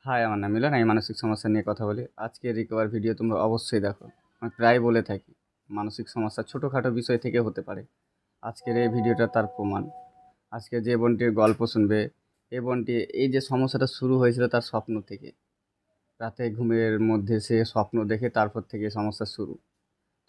High, আমার নাম মিলন। আমি মানসিক সমস্যা নিয়ে কথা বলি। আজকের রিকভার ভিডিও তোমরা অবশ্যই দেখো। আমি প্রায় বলে থাকি, মানসিক সমস্যা ছোটোখাটো বিষয় থেকে হতে পারে। আজকের এই ভিডিওটা তার প্রমাণ। আজকে যে বোনটির গল্প শুনবে, এই বোনটি এই যে সমস্যাটা শুরু হয়েছিল তার স্বপ্ন থেকে। রাতে ঘুমের মধ্যে সে স্বপ্ন দেখে, তারপর থেকে সমস্যা শুরু।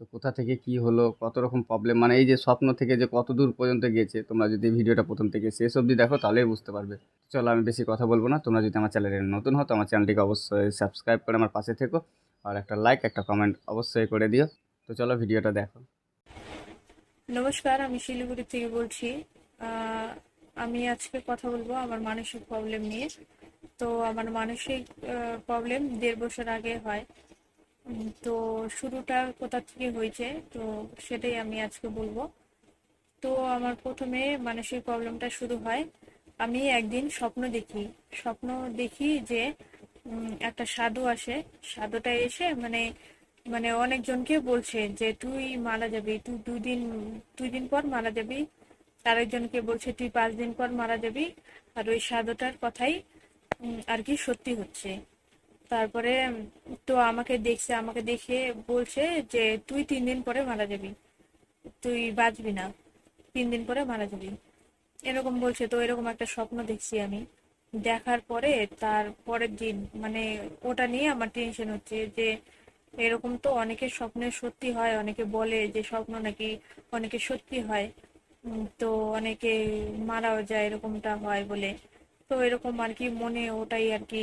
তো কোথা থেকে কি হলো, কত রকম প্রবলেম, মানে এই যে স্বপ্ন থেকে যে কত দূর পর্যন্ত গেছে, তোমরা যদি ভিডিওটা প্রথম থেকে শেষ অবধি দেখো তাহলেই বুঝতে পারবে। চলো, আমি বেশি কথা বলবো না। তোমরা যদি আমার চ্যানেলে নতুন হও তো আমার চ্যানেলটিকে অবশ্যই সাবস্ক্রাইব করে আমার পাশে থেকো, আর একটা লাইক একটা কমেন্ট অবশ্যই করে দিও। তো চলো ভিডিওটা দেখো। নমস্কার, আমি শিলিগুড়ি থেকে বলছি। আহ, আমি আজকে কথা বলবো আমার মানসিক প্রবলেম নিয়ে। তো আমার মানসিক প্রবলেম 1.5 বছর আগে হয়। তো শুরুটা কোথা থেকে হয়েছে তো সেটাই আমি আজকে বলবো। তো আমার প্রথমে মানসিক প্রবলেমটা শুরু হয়। আমি একদিন স্বপ্ন দেখি যে একটা সাধু আসে। সাধুটা এসে মানে মানে অনেকজনকে বলছে যে তুই মারা যাবি, তুই 2 দিন পর মারা যাবি। আরেকজনকে বলছে তুই 5 দিন পর মারা যাবি। আর ওই সাধুটার কথাই আর কি সত্যি হচ্ছে। তারপরে তো আমাকে দেখে বলছে যে তুই 3 দিন পরে মারা যাবি, তুই বাঁচবি না, 3 দিন পরে মারা যাবি, এরকম বলছে। তো এরকম একটা স্বপ্ন দেখছি আমি। দেখার পরে তার পরের দিন মানে ওটা নিয়ে আমার টেনশন হচ্ছে যে এরকম তো অনেকের স্বপ্নে সত্যি হয়, অনেকে বলে যে স্বপ্ন নাকি অনেকে সত্যি হয়। তো অনেকে মারাও যায় এরকমটা হয় বলে। তো এরকম আর কি মনে ওটাই আর কি,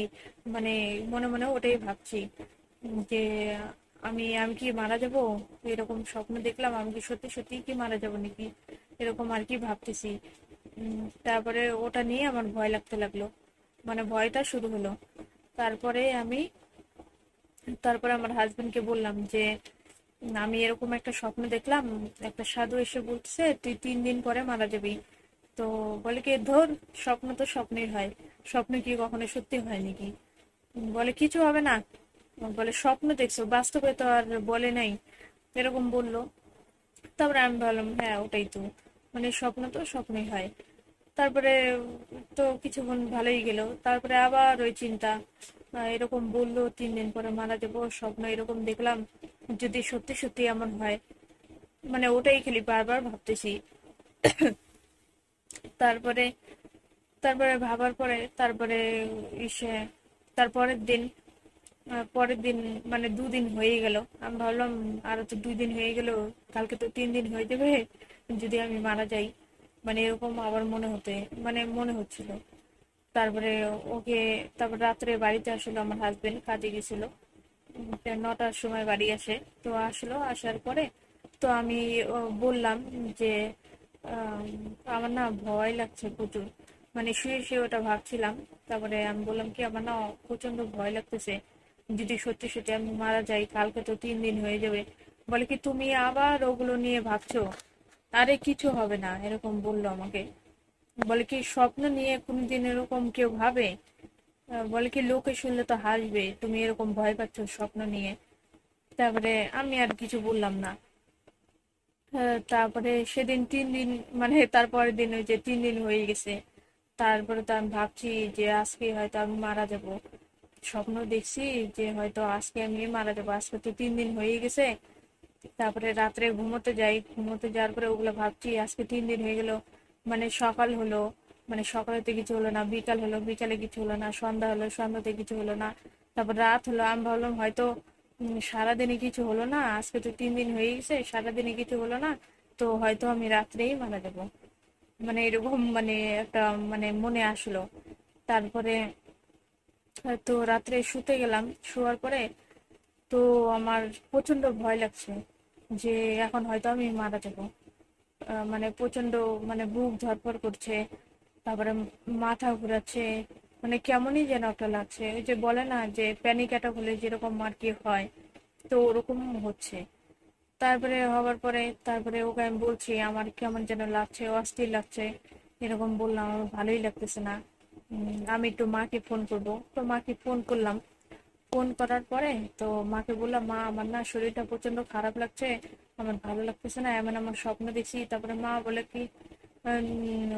মানে মনে মনে ওটাই ভাবছি যে আমি আমি কি মারা যাব। এরকম স্বপ্ন দেখলাম, আমি কি সত্যি সত্যি কি মারা যাব নাকি, এরকম আর কি ভাবতেছি। তারপরে ওটা নিয়ে আমার ভয় লাগতে লাগলো, মানে ভয়টা শুরু হলো। তারপরে আমি তারপরে আমার হাজবেন্ডকে বললাম যে আমি এরকম একটা স্বপ্ন দেখলাম, একটা সাধু এসে বলছে তুই 3 দিন পরে মারা যাবি। তো বলে কি ধর, স্বপ্ন তো স্বপ্নই হয়, স্বপ্ন কি কখনো সত্যি হয় নাকি। বলে কিছু হবে না, বলে স্বপ্ন দেখছো, বাস্তবে তো আর বলে নাই, এরকম বললো। তারপরে আমি ভাবলাম হ্যাঁ ওটাই তো, মানে স্বপ্ন তো স্বপ্নই হয়। তারপরে তো কিছুক্ষণ ভালোই গেল, তারপরে আবার ওই চিন্তা। এরকম বললো 3 দিন পরে মারা যাবো, স্বপ্ন এরকম দেখলাম, যদি সত্যি সত্যি এমন হয়, মানে ওটাই খালি বারবার ভাবতেছি। তারপরে তারপরে ভাবার পরে তারপরে ইসে তারপরের দিন পরের দিন মানে 2 দিন হয়ে গেল। আমি ভাবলাম আরো তো 2 দিন হয়ে গেল, কালকে তো 3 দিন হয়ে যাবে যদি আমি মারা যাই, মানে এরকম আবার মনে হচ্ছিল। তারপরে ওকে তারপর রাত্রে বাড়িতে আসলো আমার হাজবেন্ড, কাজে গেছিল। 9টার সময় বাড়ি আসে। তো আসলো, আসার পরে তো আমি বললাম যে আম, আমার না ভয় লাগছে প্রচুর, মানে শুয়ে শুয়ে ওটা ভাবছিলাম। তারপরে আমি বললাম কি আমার না প্রচন্ড ভয় লাগতেছে, যদি সত্যি সত্যি আমি মারা যাই, কালকে তো 3 দিন হয়ে যাবে। বলে কি তুমি আবার ওগুলো নিয়ে ভাবছো, আরে কিছু হবে না, এরকম বললো আমাকে। বলে কি স্বপ্ন নিয়ে কোনোদিন এরকম কেউ ভাবে? বলে কি লোকে শুনলে তো হাসবে, তুমি এরকম ভয় পাচ্ছ স্বপ্ন নিয়ে। তারপরে আমি আর কিছু বললাম না। তারপরে সেদিন 3 দিন, মানে তারপরের দিন ওই যে 3 দিন হয়ে গেছে। তারপরে তো আমি ভাবছি যে আজকে হয়তো আমি মারা যাব। স্বপ্ন দেখছি যে হয়তো আজকে আমি মারা যাবো, আজকে তো 3 দিন হয়ে গেছে। তারপরে রাত্রে ঘুমোতে যাই, ঘুমোতে যাওয়ার পরে ওগুলো ভাবছি, আজকে 3 দিন হয়ে গেল। মানে সকাল হলো, মানে সকালেতে কিছু হলো না, বিকাল হলো, বিকালে কিছু হলো না, সন্ধ্যা হলো, সন্ধ্যাতে কিছু হলো না। তারপর রাত হলো, আমি ভাবলাম হয়তো সারাদিনে কিছু হলো না, আজকে তো 3 দিন হয়ে গেছে, সারাদিনে কিছু হলো না, তো হয়তো আমি রাত্রেই মারা যাব। মানে এরকম মানে একটা মানে মনে আসলো। তারপরে তো রাত্রে শুতে গেলাম, শোয়ার পরে তো আমার প্রচন্ড ভয় লাগছে যে এখন হয়তো আমি মারা যাব। মানে প্রচন্ড, মানে বুক ধড়ফড় করছে, তারপরে মাথা ঘোরাচ্ছে, মানে কেমনই যেন একটা লাগছে। ওই যে বলে না যে প্যানিক অ্যাটাক হলে যেরকম আর কি হয়, তো ওরকম হচ্ছে। তারপরে হওয়ার পরে তারপরে ওকে আমি বলছি আমার কেমন যেন লাগছে, অস্থির লাগছে, এরকম বললাম আমার ভালোই লাগতেছে না। আমি একটু মাকে ফোন করব। তো মাকে ফোন করলাম। ফোন করার পরে তো মাকে বললাম মা আমার না শরীরটা প্রচন্ড খারাপ লাগছে, আমার ভালো লাগতেছে না, এমন আমার স্বপ্ন দেখছি। তারপরে মা বলে কি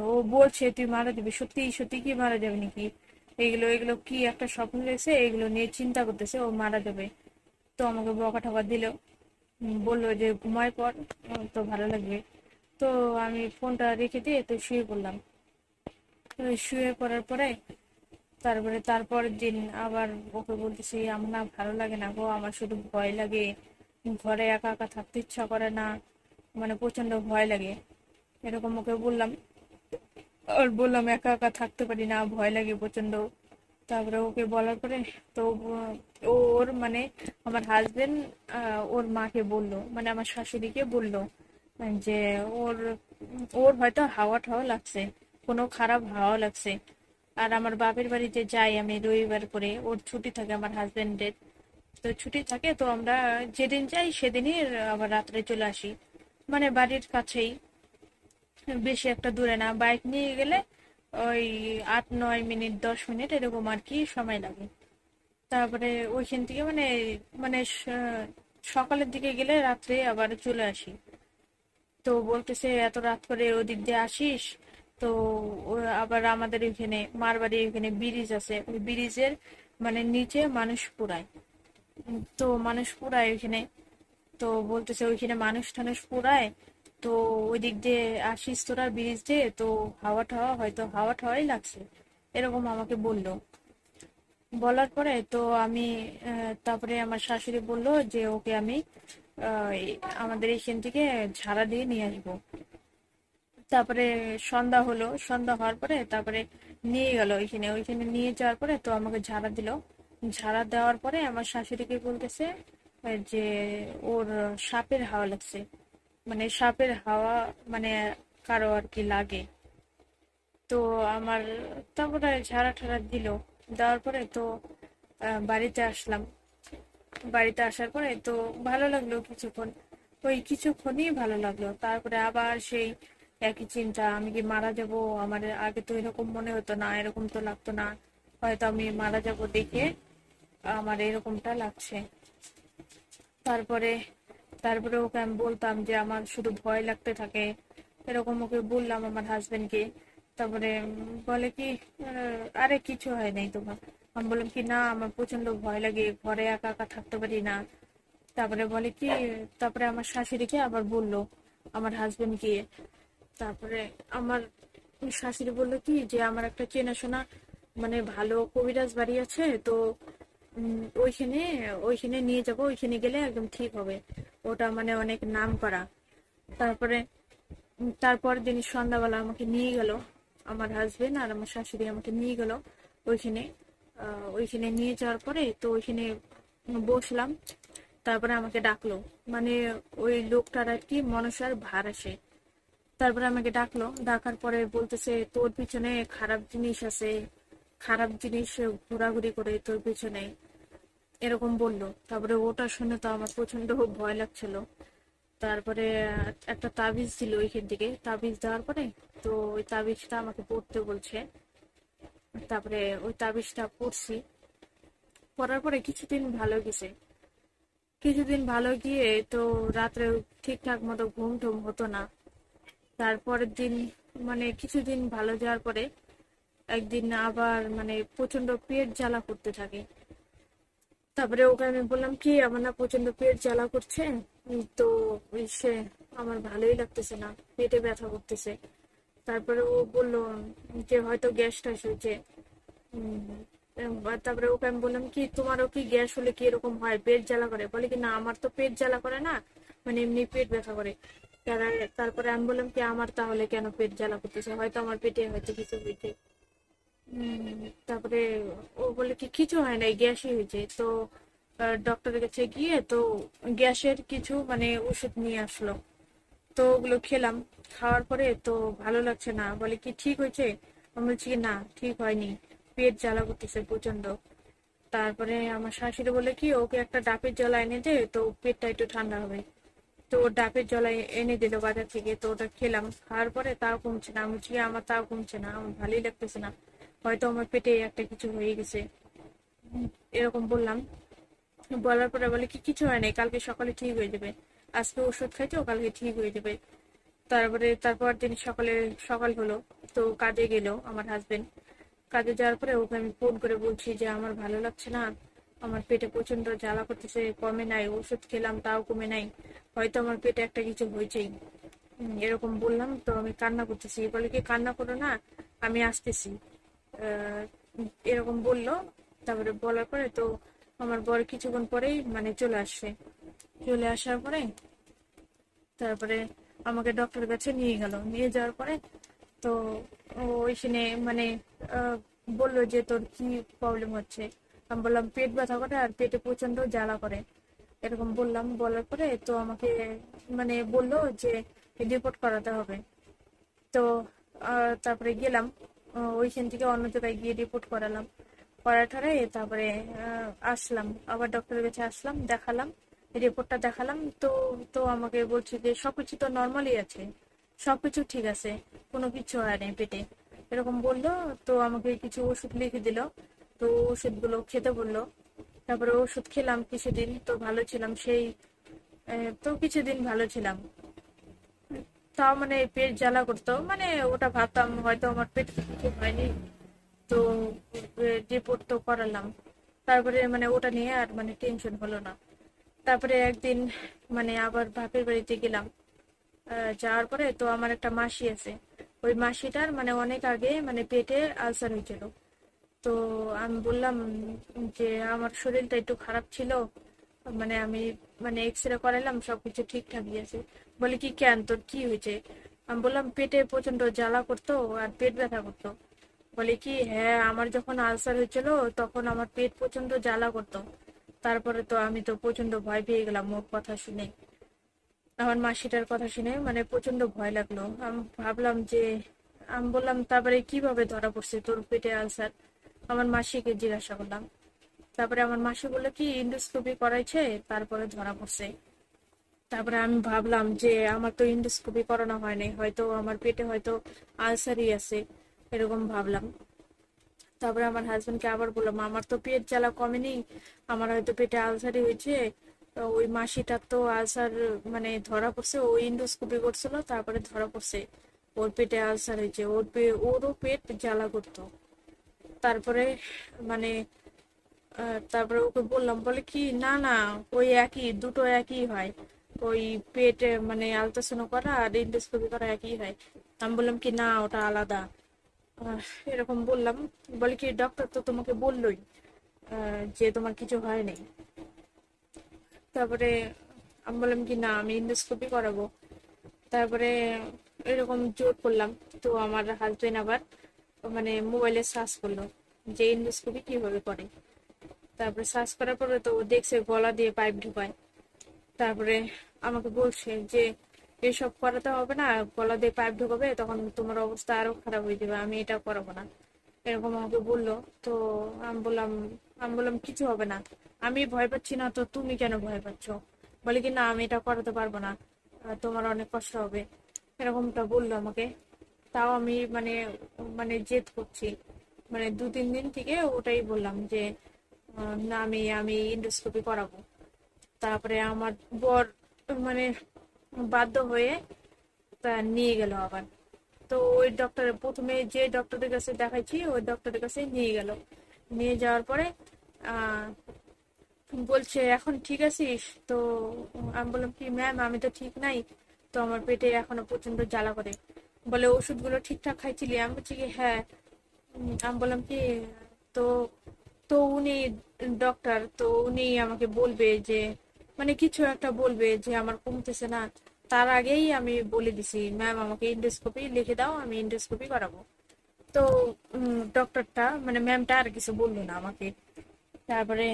ও বলছে তুই মারা যাবি, সত্যি সত্যি কি মারা যাবে নাকি। এগুলো এগুলো কি একটা স্বপ্ন দেখছে, এগুলো নিয়ে চিন্তা করতেছে ও মারা যাবে। তো আমাকে বকা ঠকা দিল, বললো যে ঘুমায় পর, তো ভালো লাগবে। তো আমি ফোনটা রেখে দিয়ে তো শুয়ে পড়লাম। তো শুয়ে পড়ার পরে তারপরের দিন আবার ওকে বলতেছি আমার না ভালো লাগে না গো, আমার শুধু ভয় লাগে, ঘরে একা একা থাকতে ইচ্ছা করে না, মানে প্রচন্ড ভয় লাগে, এরকম ওকে বললাম। আর বললাম একা একা থাকতে পারি না, ভয় লাগে প্রচন্ড। তারপরে ওকে বলার পরে তো ওর মানে আমার হাজবেন্ড ওর মাকে বললো, মানে আমার শাশুড়িকে বললো যে ওর ওর হয়তো হাওয়া ঠাওয়া লাগছে, কোনো খারাপ হাওয়া লাগছে। আর আমার বাপের বাড়িতে যাই আমি রবিবার করে, ওর ছুটি থাকে আমার হাজবেন্ডের, তো ছুটি থাকে, তো আমরা যেদিন যাই সেদিনই আবার রাত্রে চলে আসি, মানে বাড়ির কাছেই, বেশি একটা দূরে না, বাইক নিয়ে গেলে ওই 8-9 মিনিট 10 মিনিট এরকম আর কি সময় লাগে। তারপরে ওইখান থেকে মানে মানে সকালের দিকে গেলে রাত্রে আবার চলে আসি। তো বলতেছে এত রাত করে ওদিক দিয়ে আসিস, তো আবার আমাদের এখানে মার বাড়ির এখানে ব্রিজ আছে, ওই ব্রিজের মানে নিচে মানুষ পোড়ায়। তো মানুষ পোড়ায় ওইখানে, তো বলতেছে ওইখানে মানুষ টানুষ পোড়ায়, তো ওই দিক দিয়ে আসিস তোরা ব্রিজ দিয়ে, তো হাওয়া টাওয়া হয়তো হাওয়া টাওয়াই লাগছে, এরকম আমাকে বললো। বলার পরে তো আমি তারপরে আমার শাশুড়ি বললো যে ওকে আমি আমাদের এইখান থেকে ঝাড়া দিয়ে নিয়ে আসবো। তারপরে সন্ধ্যা হলো, সন্ধ্যা হওয়ার পরে তারপরে নিয়ে গেল ওইখানে, ওইখানে নিয়ে যাওয়ার পরে তো আমাকে ঝাড়া দিল। ঝাড়া দেওয়ার পরে আমার শাশুড়িকে বলতেছে যে ওর সাপের হাওয়া লাগছে, মানে সাপের হাওয়া মানে কারো আর কি লাগে। তো আমার তারপরে ঝাড়া ঠাড়া দিল, দেওয়ার পরে তো বাড়িতে আসলাম। বাড়িতে আসার পরে তো ভালো লাগলো কিছুক্ষণ, ওই কিছুক্ষণই ভালো লাগলো, তারপরে আবার সেই একই চিন্তা, আমি কি মারা যাব। আমার আগে তো এরকম মনে হতো না, এরকম তো লাগতো না, হয়তো আমি মারা যাব দেখে আমার এরকমটা লাগছে। তারপরে তারপরে ওকে আমি বলতাম যে আমার শুধু ভয় লাগতে থাকে, এরকম ওকে বললাম আমার হাজবেন্ডকে। তারপরে বলে কি আরে কিছু হয় নাই তোমার। আমি বললাম কি না আমার প্রচন্ড ভয় লাগে, ঘরে একা একা থাকতে পারি না। তারপরে বলে কি, তারপরে আমার শাশুড়িকে আবার বললো আমার হাজবেন্ড গিয়ে। তারপরে আমার শাশুড়ি বললো কি যে আমার একটা চেনাশোনা মানে ভালো কবিরাজ বাড়ি আছে, তো ওইখানে ওইখানে নিয়ে যাব, ওইখানে গেলে একদম ঠিক হবে, ওটা মানে অনেক নাম করা। তারপরে তারপর দিন সন্ধ্যাবেলা আমাকে নিয়ে গেল আমার হাজবেন্ড আর আমার শাশুড়ি, আমাকে নিয়ে গেল ওইখানে। ওইখানে নিয়ে যাওয়ার পরে তো ওইখানে বসলাম। তারপরে আমাকে ডাকলো, মানে ওই লোকটার আর কি মনসার ভার আসে। তারপরে আমাকে ডাকলো, ডাকার পরে বলতেছে তোর পিছনে খারাপ জিনিস আছে, খারাপ জিনিস ঘোরাঘুরি করে তোর পিছনে, এরকম বললো। তারপরে ওটা শুনে তো আমার প্রচন্ড ভয় লাগছিল। তারপরে একটা তাবিজ দিল ওইখান থেকে, তাবিজ দেওয়ার পরে তো ওই তাবিজটা আমাকে পড়তে বলছে। তারপরে ওই তাবিজটা পড়ছি, পড়ার পরে কিছুদিন ভালো গেছে। কিছুদিন ভালো গিয়ে তো রাত্রে ঠিকঠাক মতো ঘুম টুম হতো না। তারপরের দিন মানে কিছুদিন ভালো যাওয়ার পরে একদিন আবার মানে প্রচন্ড পেট জ্বালা করতে থাকে। তারপরে ওকে আমি বললাম কি আমার না প্রচন্ড পেট জ্বালা করছে, তো সে আমার ভালোই লাগতেছে না, পেটে ব্যথা করতেছে। তারপরে ও বললো যে হয়তো গ্যাস ট্যাস হয়েছে। তারপরে ওকে আমি বললাম কি তোমারও কি গ্যাস হলে কি এরকম হয়, পেট জ্বালা করে? বলে কি না আমার তো পেট জ্বালা করে না, মানে এমনি পেট ব্যথা করে। তারপরে আমি বললাম কি আমার তাহলে কেন পেট জ্বালা করতেছে, হয়তো আমার পেটে হয়তো কিছু হয়েছে। তারপরে ও বলে কি কিছু হয় না, গ্যাসই হয়েছে। তো ডক্টরের কাছে গিয়ে তো গ্যাসের কিছু মানে ওষুধ নিয়ে আসলো, তো ওগুলো খেলাম। খাওয়ার পরে তো ভালো লাগছে না, বলে কি ঠিক হয়েছে? আমি বলছি কি না ঠিক হয়নি, পেট জ্বালা করতেছে প্রচন্ড। তারপরে আমার শাশুড়ি বলে কি ওকে একটা ডাবের জল এনে দে, তো পেটটা একটু ঠান্ডা হবে। তো ও ডাবের জল এনে দিল বাজার থেকে, তো ওটা খেলাম। খাওয়ার পরে তাও কমছে না, আমি বলছি কি আমার তাও কমছে না, আমার ভালোই লাগতেছে না, হয়তো আমার পেটে একটা কিছু হয়ে গেছে, এরকম বললাম। বলার পরে বলে কি কিছু হয় নাই, কালকে সকালে ঠিক হয়ে যাবে, আজকে ওষুধ খাইছো কালকে ঠিক হয়ে যাবে। তারপরে তারপর দিন সকালে সকাল হলো, তো কাজে গেল আমার হাজবেন্ড। কাজে যাওয়ার পরে ওকে আমি ফোন করে বলছি যে আমার ভালো লাগছে না, আমার পেটে প্রচন্ড জ্বালা করতেছে, কমে নাই, ওষুধ খেলাম তাও কমে নাই, হয়তো আমার পেটে একটা কিছু হয়েছেই। এরকম বললাম, তো আমি কান্না করতেছি, বলে কি কান্না করো না, আমি আসতেছি। আহ, এরকম বললো। তারপরে বলার পরে তো আমার বর কিছুক্ষণ পরেই মানে চলে আসছে। চলে আসার পরে তারপরে আমাকে ডক্টরের কাছে নিয়ে গেল। নিয়ে যাওয়ার পরে তো ওইখানে মানে আহ, বললো যে তোর কি প্রবলেম হচ্ছে। আমি বললাম পেট ব্যথা করে আর পেটে প্রচন্ড জ্বালা করে, এরকম বললাম। বলার পরে তো আমাকে মানে বললো যে রিপোর্ট করাতে হবে। তো তারপরে গেলাম, ওইখান থেকে অন্য জায়গায় গিয়ে রিপোর্ট করালাম। করাটারে তারপরে আসলাম, আবার ডক্টরের কাছে আসলাম, দেখালাম, রিপোর্টটা দেখালাম। তো তো আমাকে বলছে যে সবকিছু তো নর্মালি আছে, সবকিছু ঠিক আছে, কোনো কিছু হয় নাই পেটে, এরকম বললো। তো আমাকে কিছু ওষুধ লিখে দিল, তো ওষুধগুলো খেতে বললো। তারপরে ওষুধ খেলাম কিছুদিন, তো ভালো ছিলাম সেই তো কিছুদিন ভালো ছিলাম। তাও মানে পেট জ্বালা করতো, মানে ওটা ভাবতাম হয়তো আমার পেট কিছু হয়নি। তো রিপোর্ট তো করালাম, তারপরে মানে ওটা নিয়ে আর মানে টেনশন হলো না। তারপরে একদিন মানে আবার বাপের বাড়িতে গেলাম। যাওয়ার পরে তো আমার একটা মাসি আছে, ওই মাসিটার মানে অনেক আগে মানে পেটে আলসার হয়েছিল। তো আমি বললাম যে আমার শরীরটা একটু খারাপ ছিল, মানে আমি মানে এক্সরে করালাম, সবকিছু ঠিকঠাকই আছে। বলে কি কেন, তোর কি হয়েছে? আমি বললাম পেটে প্রচন্ড জ্বালা করতো আর পেট ব্যথা করতো। বলে কি হ্যাঁ, আমার যখন আলসার হয়েছিল তখন আমার পেট প্রচন্ড জ্বালা করতো। তারপরে তো আমি তো প্রচন্ড ভয় পেয়ে গেলাম ওর কথা শুনে, আমার মাসিটার কথা শুনে মানে প্রচন্ড ভয় লাগলো। আমি ভাবলাম যে, আমি বললাম তারপরে কিভাবে ধরা পড়ছে তোর পেটে আলসার, আমার মাসিকে জিজ্ঞাসা করলাম। তারপরে আমার মাসি বললো কি ইন্ডোস্কোপি করাইছে, তারপরে ধরা পড়ছে। তারপরে আমি ভাবলাম যে আমার তো ইন্ডোস্কোপি করানো হয়নি, হয়তো আমার পেটে হয়তো আলসারই আছে, এরকম ভাবলাম। তারপরে আমার হাজবেন্ডকে আবার বললাম আমার তো পেট জ্বালা কমেনি, আমার হয়তো পেটে আলসারই হয়েছে। তো ওই মাসিটার তো আলসার মানে ধরা পড়ছে, ও ইন্ডোস্কোপি করছিল, তারপরে ধরা পড়ছে ওর পেটে আলসার হয়েছে, ওরও পেট জ্বালা করতো। তারপরে মানে তারপরে ওকে বললাম, বলে কি না না, ওই একই, দুটো একই হয়, ওই পেটে মানে আলট্রাসাউন্ড করা আর এন্ডোস্কোপি করা একই হয়। আমি বললাম কি না, ওটা আলাদা। আহ, এরকম বললাম। বলে কি ডক্টর তো তোমাকে বললোই যে তোমার কিছু হয়নি। তারপরে আমি বললাম কি না, আমি এন্ডোস্কোপি করাবো। তারপরে এরকম জোর করলাম। তো আমার হাজবেন্ড আবার মানে মোবাইলে সার্চ করলো যে এন্ডোস্কোপি কিভাবে করে। তারপরে সার্চ করার পরে তো ও দেখছে গলা দিয়ে পাইপ ঢুকায়। তারপরে আমাকে বলছে যে এসব করাতে হবে না, গলা দিয়ে পাইপ ঢুকাবে তখন তোমার অবস্থা আরো খারাপ হয়ে যাবে, আমি এটা করাবো না, এরকম আমাকে বললো। তো আমি বললাম আমি বললাম কিছু হবে না, আমি ভয় পাচ্ছি না তো তুমি কেন ভয় পাচ্ছ? বলে কি না, আমি এটা করাতে পারবো না, তোমার অনেক কষ্ট হবে, এরকমটা বললো আমাকে। তাও আমি মানে মানে জেদ করছি, মানে 2-3 দিন থেকে ওটাই বললাম যে না, আমি আমি এন্ডোস্কোপি করাবো। তারপরে আমার বর মানে বাধ্য হয়ে তা নিয়ে গেল আবার। তো ওই ডক্টর, প্রথমে যে ডক্টরের কাছে দেখাইছি ওই ডক্টরের কাছে নিয়ে গেল। নিয়ে যাওয়ার পরে আহ বলছে এখন ঠিক আছিস তো? আমি বললাম কি ম্যাম, আমি তো ঠিক নাই, তো আমার পেটে এখনো প্রচন্ড জ্বালা করে। বলে ওষুধগুলো ঠিকঠাক খাইছিলি? আমি বলছি কি হ্যাঁ। আমি বললাম কি তো তো উনি ডক্টর, তো উনি আমাকে বলবে যে মানে কিছু একটা বলবে যে আমার কমতেছে না, তার আগেই আমি বলে দিছি ম্যাম আমাকে ইন্ডোস্কোপি লিখে দাও, আমি ইন্ডোস্কোপি করাবো। তো ডক্টরটা মানে ম্যামটা আর কিছু বললো না আমাকে। তারপরে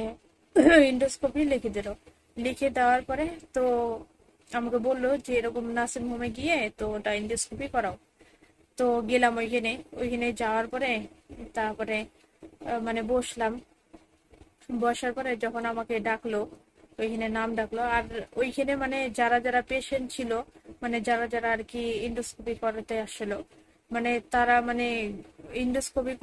ইন্ডোস্কোপি লিখে দিল। লিখে দেওয়ার পরে তো আমাকে বললো যে এরকম নার্সিং হোমে গিয়ে তো ওটা ইন্ডোস্কোপি করাও। তো গেলাম ওইখানে। ওইখানে যাওয়ার পরে তারপরে মানে বসলাম। বসার পরে যখন আমাকে ডাকলো, ওইখানে নাম ডাকলো, আর ওইখানে মানে যারা যারা পেশেন্ট ছিল, মানে যারা যারা আর কি ইন্ডোস্কোপি করাতে আসছিল, মানে তারা মানে ইন্ডোস্কোপি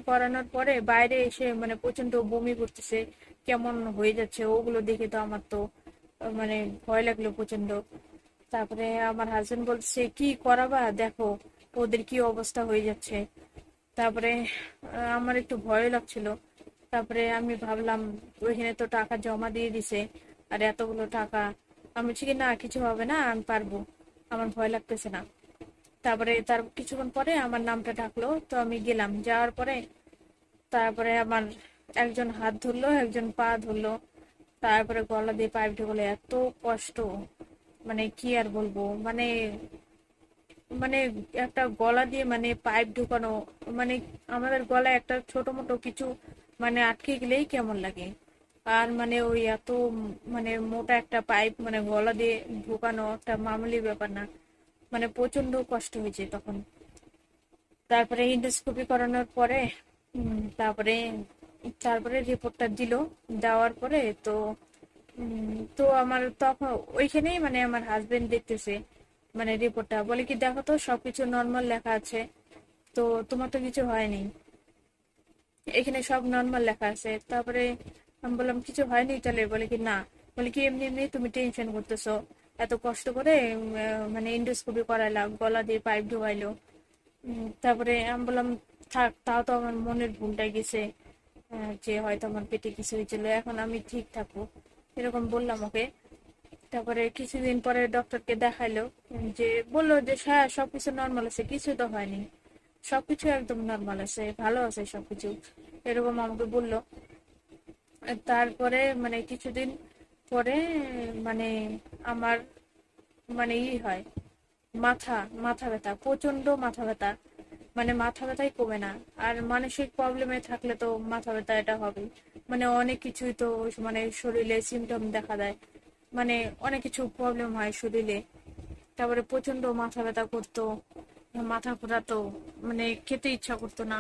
করানোর পরে বাইরে এসে মানে প্রচন্ড বমি করতেছে, কেমন হয়ে যাচ্ছে, ওগুলো দেখে তো আমার তো মানে ভয় লাগলো প্রচন্ড। তারপরে আমার হাজবেন্ড বলছে কি করাবা, দেখো ওদের কি অবস্থা হয়ে যাচ্ছে। তারপরে আমার একটু ভয় লাগছিল। তারপরে আমি ভাবলাম ওইখানে তো টাকা জমা দিয়ে দিছে, আর এতগুলো টাকা, আমি বলছি কি না কিছু হবে না, আমি পারবো, আমার ভয় লাগতেছে না। তারপরে তার কিছুক্ষণ পরে আমার নামটা ডাকলো, তো আমি গেলাম, যাওয়ার পরে তারপরে আমার একজন হাত ধরলো, একজন পা ধরলো, তারপরে গলা দিয়ে পাইপ ঢুকলো, এত কষ্ট, মানে কি আর বলবো, মানে মানে একটা গলা দিয়ে মানে পাইপ ঢুকানো, মানে আমাদের গলায় একটা ছোট মোটো কিছু মানে আটকে গেলেই কেমন লাগে। আর মানে ওই এত মানে মোটা একটা পাইপ মানে গলা দিয়ে ঢুকানো একটা মামুলি ব্যাপার না, মানে প্রচন্ড কষ্ট হয়েছে তখন। তারপরে ইন্ডোস্কোপি করানোর পরে তারপরে তারপরে রিপোর্টটা দিল। দেওয়ার পরে তো তো আমার তখন ওইখানেই মানে আমার হাজবেন্ড দেখতেছে মানে রিপোর্টটা, বলে কি দেখো তো সবকিছু নর্মাল লেখা আছে, তো তোমার তো কিছু হয়নি, এখানে সব নর্মাল লেখা আছে। তারপরে আমি বললাম কিছু হয়নি তাহলে, বলে কি না, বলে কি এমনি এমনি তুমি টেনশন করতেছো, এত কষ্ট করে মানে ইন্ডোস্কোপি করাইলাম, গলা দিয়ে পাইপ ঢুকাইলো। তারপরে আমি বললাম থাক, তাও তো আমার মনের ভুলটাই গেছে, যে হয়তো আমার পেটে কিছু হয়েছিল, এখন আমি ঠিক থাকবো, এরকম বললাম ওকে। তারপরে কিছুদিন পরে ডক্টরকে দেখাইলো, যে বললো যে হ্যাঁ সবকিছু নর্মাল আছে, কিছু তো হয়নি, সবকিছু একদম নর্মাল আছে, ভালো আছে সবকিছু, এরকম আমাকে বললো। আর তারপরে মানে কিছুদিন পরে মানে আমার মানে হয় মাথা মাথা ব্যথা, প্রচন্ড মাথা ব্যথা, মানে মাথা ব্যথাই কমে না। আর মানসিক প্রবলেমে থাকলে তো মাথা ব্যথা এটা হবে, মানে অনেক কিছুই তো মানে শরীরে সিমটম দেখা দেয়, মানে অনেক কিছু প্রবলেম হয় শরীরে। তারপরে প্রচন্ড মাথা ব্যথা করতো, মাথা ঘোরাতো, মানে খেতে ইচ্ছা করতো না।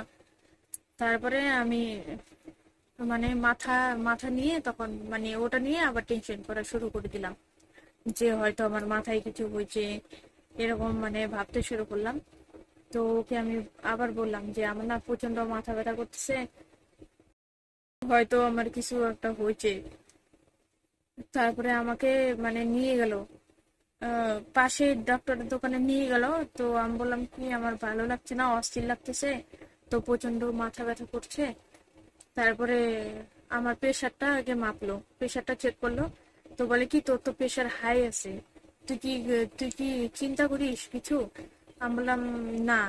তারপরে আমি মানে মাথা মাথা নিয়ে তখন মানে ওটা নিয়ে আবার টেনশন করা শুরু করে দিলাম, যে হয়তো আমার মাথায় কিছু হয়েছে, এরকম মানে ভাবতে শুরু করলাম। তো ওকে আমি আবার বললাম যে আমার না প্রচন্ড মাথা ব্যথা করতেছে, হয়তো আমার কিছু একটা হয়েছে। তারপরে আমাকে মানে নিয়ে গেল পাশে ডক্টরের দোকানে নিয়ে গেল। তো আমি বললাম কি আমার ভালো লাগছে না, অস্থির লাগতেছে, তো প্রচন্ড মাথা ব্যথা করছে। তারপরে আমার প্রেশারটা আগে মাপলো, প্রেশারটা চেক করলো, তো বলে কি তোর তো প্রেশার হাই আছে, তুই কি চিন্তা করিস কিছু? আমি বললাম না।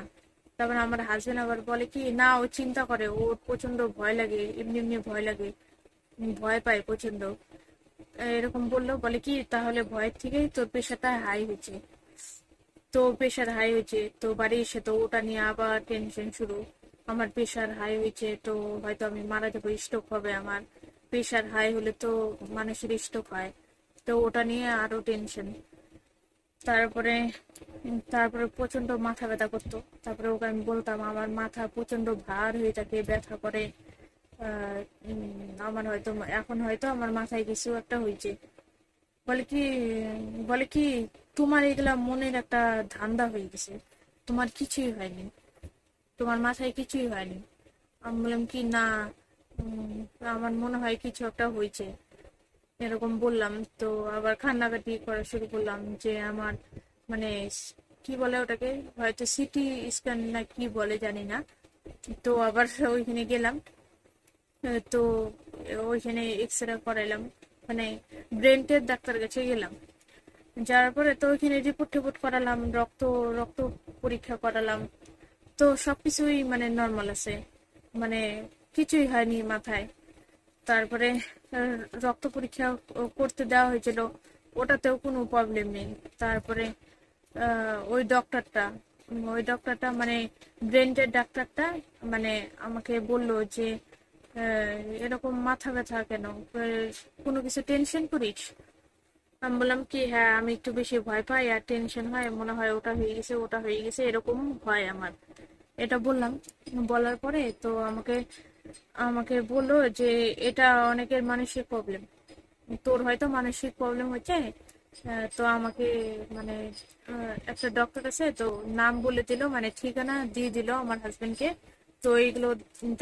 তারপরে আমার হাজবেন্ড আবার বলে কি না, ও চিন্তা করে, ওর প্রচন্ড ভয় লাগে, এমনি এমনি ভয় লাগে, ভয় পায় প্রচন্ড, এরকম বললো। বলে কি তাহলে ভয়ের থেকেই তোর প্রেশারটা হাই হয়েছে। তো প্রেশার হাই হয়েছে, তো বাড়ি এসে তো ওটা নিয়ে আবার টেনশন শুরু, আমার প্রেশার হাই হয়েছে তো হয়তো আমি মারা যাবো, স্ট্রোক হবে আমার, প্রেশার হাই হলে তো মানুষের স্ট্রোক হয়, তো ওটা নিয়ে আরো টেনশন। তারপরে তারপরে প্রচন্ড মাথা ব্যথা করতো। তারপরে ওকে আমি বলতাম আমার মাথা প্রচন্ড ভার হয়ে থাকে, ব্যথা করে, আমার হয়তো এখন হয়তো আমার মাথায় কিছু একটা হয়েছে। বলে কি বলে কি তোমার এগুলা মনের একটা ধান্দা হয়ে গেছে, তোমার কিছুই হয়নি, তোমার মাথায় কিছুই হয়নি। আমি বললাম কি না, উম, আমার মনে হয় কিছু একটা হয়েছে, এরকম বললাম। তো আবার কান্নাকাটি করা শুরু করলাম যে আমার মানে কি বলে ওটাকে, হয়তো সিটি স্ক্যান না কি বলে জানি না। তো আবার ওইখানে গেলাম, তো ওইখানে এক্স রে করাইলাম, মানে ব্রেনের ডাক্তার কাছে গেলাম। যাওয়ার পরে তো ওইখানে রিপোর্ট টিপোর্ট করালাম, রক্ত রক্ত পরীক্ষা করালাম, তো সবকিছুই মানে নর্মাল আছে, মানে কিছুই হয়নি মাথায়। তারপরে আহ, রক্ত পরীক্ষা করতে দেওয়া হয়েছিল, ওটাতেও কোনো প্রবলেম নেই। তারপরে ওই ডক্টরটা মানে ব্রেনের ডাক্তারটা মানে আমাকে বললো যে এরকম মাথা ব্যথা কেন, কোনো কিছু টেনশন করিস? আমি বললাম কি হ্যাঁ আমি একটু বেশি ভয় পাই আর টেনশন হয়, মনে হয় ওটা হয়ে গেছে ওটা হয়ে গেছে, এরকম হয় আমার, এটা বললাম। বলার পরে তো আমাকে আমাকে বললো যে এটা অনেকের মানসিক প্রবলেম, তোর হয়তো মানসিক প্রবলেম হচ্ছে। তো আমাকে মানে একটা ডক্টর আছে, তো নাম বলে দিল, মানে ঠিকানা দিয়ে দিল আমার হাজবেন্ডকে, তো এইগুলো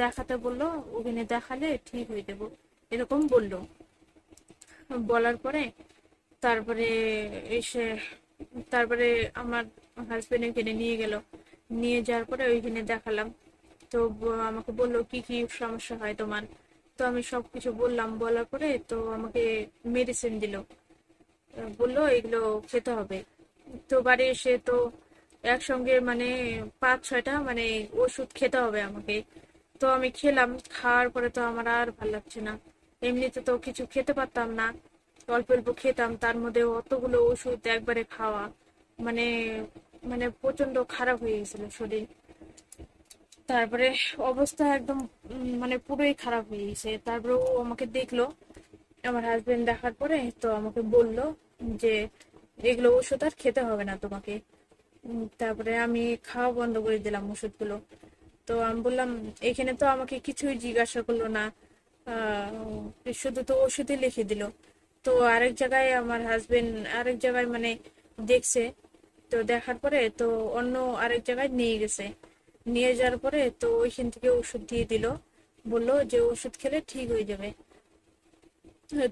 দেখাতে বললো, ওখানে দেখালে ঠিক হয়ে যাবো, এরকম বললো। বলার পরে তারপরে এসে তারপরে আমার হাজবেন্ড ওইখানে নিয়ে গেল, নিয়ে যাওয়ার পরে ওইখানে দেখালাম। তো আমাকে বললো কি কি সমস্যা হয় তোমার। তো আমি সবকিছু বললাম, বলার পরে তো আমাকে মেডিসিন দিল, বললো এগুলো খেতে হবে। তো বাড়ি এসে তো একসঙ্গে মানে 5-6টা মানে ওষুধ খেতে হবে আমাকে। তো আমি খেলাম, খাওয়ার পরে তো আমার আর ভালো লাগছে না। এমনিতে তো কিছু খেতে পারতাম না, অল্প অল্প খেতাম, তার মধ্যে অতগুলো ওষুধ একবারে খাওয়া মানে মানে প্রচন্ড খারাপ হয়ে গেছিল শরীর। তারপরে অবস্থা একদম মানে পুরোই খারাপ হয়ে গেছে। তারপরে ও আমাকে দেখলো, আমার হাজবেন্ড দেখার পরে তো আমাকে বলল যে এগুলো ওষুধ আর খেতে হবে না তোমাকে। তারপরে আমি খাওয়া বন্ধ করে দিলাম ওষুধগুলো। তো আমি বললাম, এখানে তো আমাকে কিছুই জিজ্ঞাসা করলো না, শুধু তো ওষুধই লিখে দিল। তো আরেক জায়গায় আমার হাজবেন্ড আরেক জায়গায় মানে দেখছে, তো দেখার পরে তো অন্য আরেক জায়গায় নিয়ে গেছে। নিয়ে যাওয়ার পরে তো ওইখান থেকে ওষুধ দিয়ে দিল, বললো যে ওষুধ খেলে ঠিক হয়ে যাবে।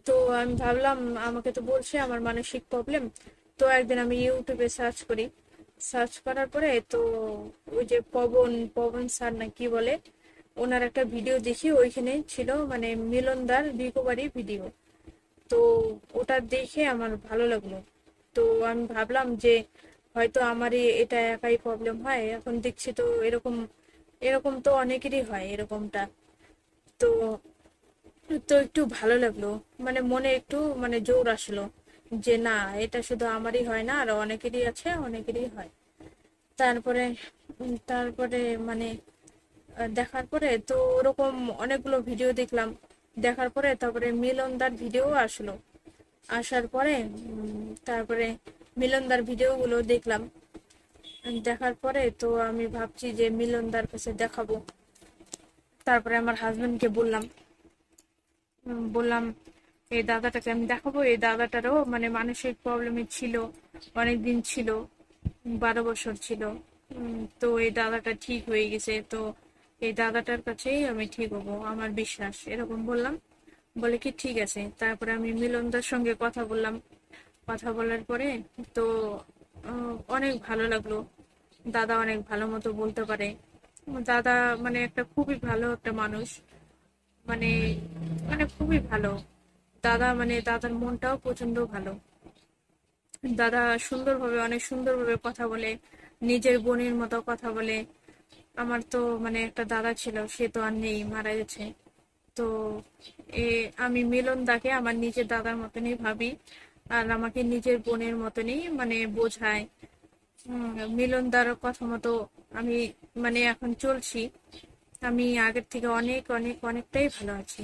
তো আমি ভাবলাম আমাকে তো বলছে আমার মানসিক প্রবলেম। তো একদিন আমি ইউটিউবে সার্চ করি, সার্চ করার পরে তো ওই যে পবন পবন স্যার না কি বলে, ওনার একটা ভিডিও দেখি, ওইখানে ছিল মানে মিলনদার রিকভারি ভিডিও। তো ওটা দেখে আমার ভালো লাগলো। তো আমি ভাবলাম যে হয়তো আমারই এটা একাই প্রবলেম হয়, এখন দেখছি তো এরকম এরকম তো অনেকেরই হয় এরকমটা। তো তো একটু ভালো লাগলো, মানে মনে একটু মানে জোর আসলো যে না, এটা শুধু আমারই হয় না, আর অনেকেরই আছে, অনেকেরই হয়। তারপরে তারপরে মানে দেখার পরে তো ওরকম অনেকগুলো ভিডিও দেখলাম। দেখার পরে তারপরে মিলনদার ভিডিও আসলো, আসার পরে তারপরে মিলনদার ভিডিওগুলো দেখলাম। দেখার পরে তো আমি ভাবছি যে মিলনদার কাছে দেখাবো। তারপরে আমার হাজবেন্ডকে বললাম, বললাম এই দাদাটাকে আমি দেখাবো, এই দাদাটারও মানে মানসিক প্রবলেমে ছিল, অনেক দিন ছিল, 12 বছর ছিল। তো এই দাদাটা ঠিক হয়ে গেছে, তো এই দাদাটার কাছেই আমি ঠিক হবো আমার বিশ্বাস, এরকম বললাম। বলে কি ঠিক আছে। তারপরে আমি মিলনদার সঙ্গে কথা বললাম, কথা বলার পরে তো অনেক ভালো লাগলো। দাদা অনেক ভালো মতো বলতে পারে, দাদা মানে একটা খুবই ভালো একটা মানুষ, মানে মানে খুবই ভালো। দাদা মানে দাদার মনটাও প্রচন্ড ভালো। দাদা সুন্দরভাবে অনেক সুন্দরভাবে কথা বলে, নিজের বোনের মতো কথা বলে। আমার তো মানে একটা দাদা ছিল, সে তো আর নেই, মারা গেছে। তো এ আমি মিলন দাকে আমার নিজের দাদার মতনই ভাবি, আর আমাকে নিজের বোনের মতনই মানে বোঝায়। মিলন দার কথা মতো আমি মানে এখন চলছি। আমি আগের থেকে অনেক অনেক অনেকটাই ভালো আছি।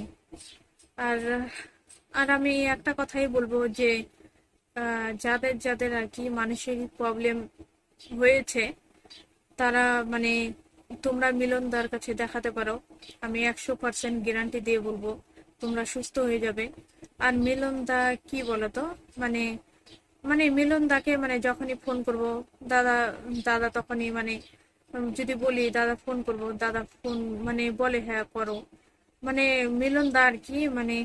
আর আর আমি একটা কথাই বলবো যে যাদের যাদের আর কি মানসিক প্রবলেম হয়েছে, তারা মানে তোমরা মিলনদার কাছে দেখাতে পারো। আমি 100% গ্যারান্টি দিয়ে বলবো তোমরা সুস্থ হয়ে যাবে। আর মিলনদা কি বলতো, মানে মানে মিলনদাকে মানে যখনই ফোন করব, দাদা দাদা তখনই মানে যদি বলি দাদা ফোন করব, দাদা ফোন মানে বলে হ্যাঁ করো। মানে মিলনদা আর কি মানে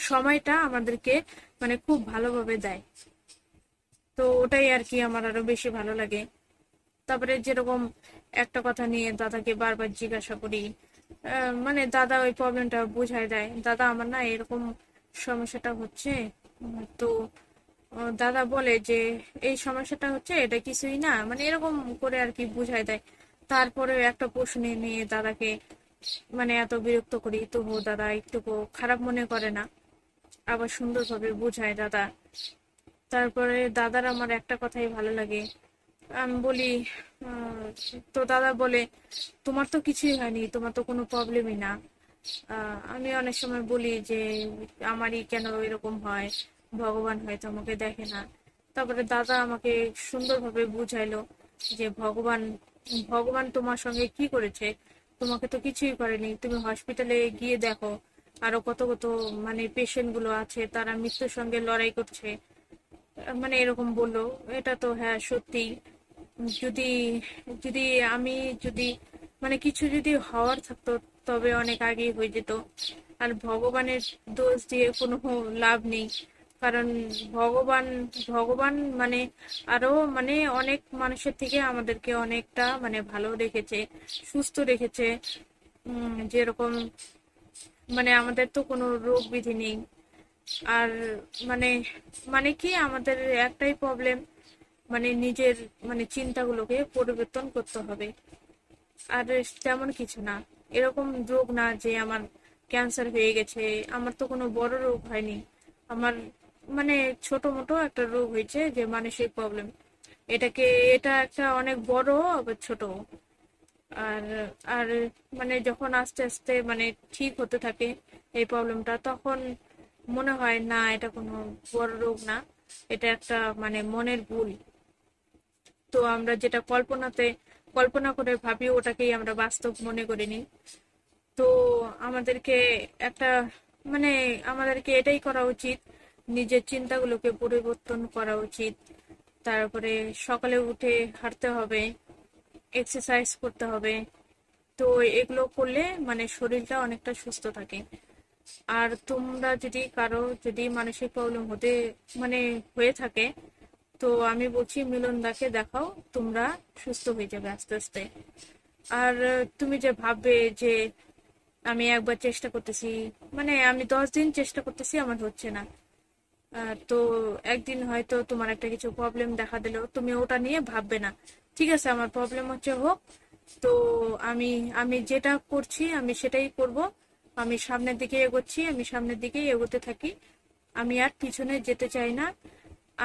সময়টা আমাদেরকে মানে খুব ভালোভাবে দেয়। তো ওটাই আর কি আমার আরো বেশি ভালো লাগে। তারপরে যেরকম একটা কথা নিয়ে দাদাকে বারবার জিজ্ঞাসা করি, মানে দাদা ওই প্রবলেমটা বুঝায় দেয়, দাদা আমার না এরকম সমস্যাটা হচ্ছে। তো দাদা বলে যে এই সমস্যাটা হচ্ছে, এটা কিছুই না, মানে এরকম করে আর কি বুঝায় দেয়। তারপরে একটা প্রশ্ন নিয়ে দাদাকে মানে এত বিরক্ত করি, তবুও দাদা একটুকু খারাপ মনে করে না, আবার সুন্দরভাবে বুঝায় দাদা। তারপরে দাদার আমার একটা কথাই ভালো লাগে, আমি বলি আহ, তো দাদা বলে তোমার তো কিছুই হয়নি, তোমার তো কোনো প্রবলেমই না। আমি অনেক সময় বলি যে আমারই কেন এরকম হয়, ভগবান হয়তো আমাকে দেখে না। তারপরে দাদা আমাকে সুন্দরভাবে বুঝাইলো যে ভগবান ভগবান তোমার সঙ্গে কি করেছে, তোমাকে তো কিছুই করেনি, তুমি হসপিটালে গিয়ে দেখো, আরো কত কত মানে পেশেন্ট গুলো আছে, তারা মৃত্যুর সঙ্গে লড়াই করছে। মানে এরকম বললো। এটা তো হ্যাঁ সত্যি। যদি যদি আমি যদি মানে কিছু যদি হওয়ার থাকতো, তবে অনেক আগেই হয়ে যেত। আর ভগবানের দোষ দিয়ে কোনো লাভ নেই, কারণ ভগবান ভগবান মানে আরো মানে অনেক মানুষের থেকে আমাদেরকে অনেকটা মানে ভালো রেখেছে, সুস্থ রেখেছে। যেরকম মানে আমাদের তো কোনো রোগ বিধি নেই। আর মানে মানে কি আমাদের একটাই প্রবলেম, মানে নিজের মানে চিন্তাগুলোকে পরিবর্তন করতে হবে। আর তেমন কিছু না, এরকম রোগ না যে আমার ক্যান্সার হয়ে গেছে। আমার তো কোনো বড় রোগ হয়নি। আমার মানে ছোট মোটো একটা রোগ হয়েছে, যে মানসিক প্রবলেম। এটাকে এটা একটা অনেক বড় আবার ছোট। আর আর মানে যখন আস্তে আস্তে মানে ঠিক হতে থাকে এই প্রবলেমটা, তখন মনে হয় না এটা কোনো বড় রোগ না, এটা একটা মানে মনের ভুল। তো আমরা যেটা কল্পনা করে ভাবি, ওটাকেই আমরা বাস্তব মনে করে নিই। তো আমাদেরকে একটা মানে আমাদেরকে এটাই করা উচিত, নিজের চিন্তাগুলোকে পরিবর্তন করা উচিত। তারপরে সকালে উঠে হাঁটতে হবে, এক্সারসাইজ করতে হবে। তো এগুলো করলে মানে শরীরটা অনেকটা সুস্থ থাকে। আর তোমরা যদি কারো যদি মানসিক প্রবলেম মানে হয়ে থাকে, তো আমি বলছি মিলনদাকে দেখাও, তোমরা সুস্থ হয়ে যাবে আস্তে আস্তে। আর তুমি যে ভাববে যে আমি একবার চেষ্টা করতেছি, মানে আমি 10 দিন চেষ্টা করতেছি, আমার হচ্ছে না। তো একদিন হয়তো তোমার একটা কিছু প্রবলেম দেখা দিলো, তুমি ওটা নিয়ে ভাববে না। ঠিক আছে, আমার প্রবলেম হচ্ছে হোক। তো আমি আমি যেটা করছি আমি সেটাই করব। আমি সামনের দিকে এগোচ্ছি, আমি সামনের দিকেই এগোতে থাকি। আমি আর পিছনে যেতে চাই না।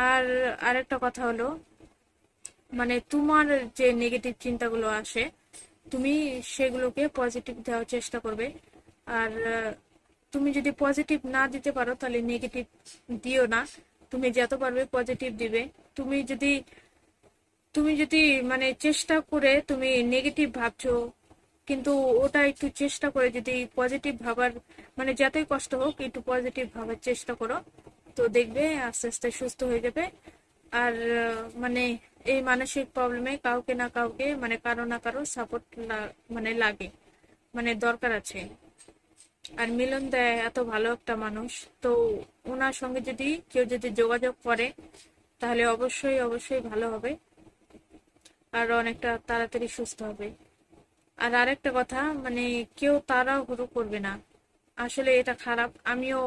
আর আরেকটা কথা হলো, মানে তোমার যে নেগেটিভ চিন্তাগুলো আসে, তুমি সেগুলোকে পজিটিভ দেওয়ার চেষ্টা করবে। আর তুমি যদি পজিটিভ না দিতে পারো, তাহলে নেগেটিভ দিও না। তুমি যত পারবে পজিটিভ দিবে। তুমি যদি তুমি যদি মানে চেষ্টা করে তুমি নেগেটিভ ভাবছো, কিন্তু ওটা একটু চেষ্টা করে যদি পজিটিভ ভাবার, মানে যতই কষ্ট হোক একটু পজিটিভ ভাবার চেষ্টা করো, তো দেখবে আস্তে আস্তে সুস্থ হয়ে যাবে। আর মানে এই মানসিক প্রবলেমে কাউকে না কাউকে মানে কারো না কারো সাপোর্ট মানে লাগে, মানে দরকার আছে। আর মিলন দেয় এত ভালো একটা মানুষ, তো ওনার সঙ্গে যদি কেউ যদি যোগাযোগ করে, তাহলে অবশ্যই অবশ্যই ভালো হবে। আর অনেকটা তাড়াতাড়ি সুস্থ হবে। আর আরেকটা কথা, মানে কেউ তাড়াহুড়ো করবে না। আসলে এটা খারাপ, আমিও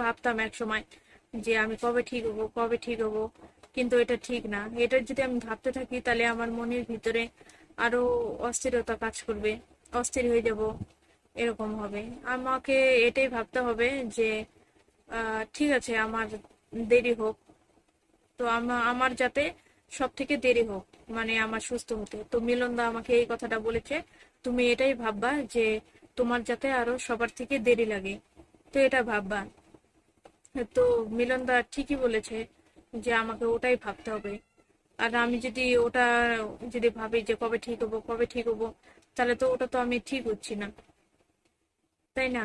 ভাবতাম এক সময় যে আমি কবে ঠিক হব, কবে ঠিক হব। কিন্তু এটা ঠিক না। এটা যদি আমি ভাবতে থাকি, তাহলে আমার মনের ভিতরে আরো অস্থিরতা কাজ করবে, অস্থির হয়ে যাব, এরকম হবে। আমাকে এটাই ভাবতে হবে যে ঠিক আছে, আমার দেরি হোক। তো আমার যাতে সব থেকে দেরি হোক, মানে আমার সুস্থ হতে। তো মিলনদা আমাকে এই কথাটা বলেছে, তুমি এটাই ভাববা যে তোমার যাতে আরো সবার থেকে দেরি লাগে। তো এটা ভাববা। তো মিলনদা ঠিকই বলেছে যে আমাকে ওটাই ভাবতে হবে। আর আমি যদি ওটা যদি ভাবি যে কবে ঠিক হবো, কবে ঠিক হবো, তাহলে তো ওটা তো আমি ঠিক হচ্ছি না, তাই না?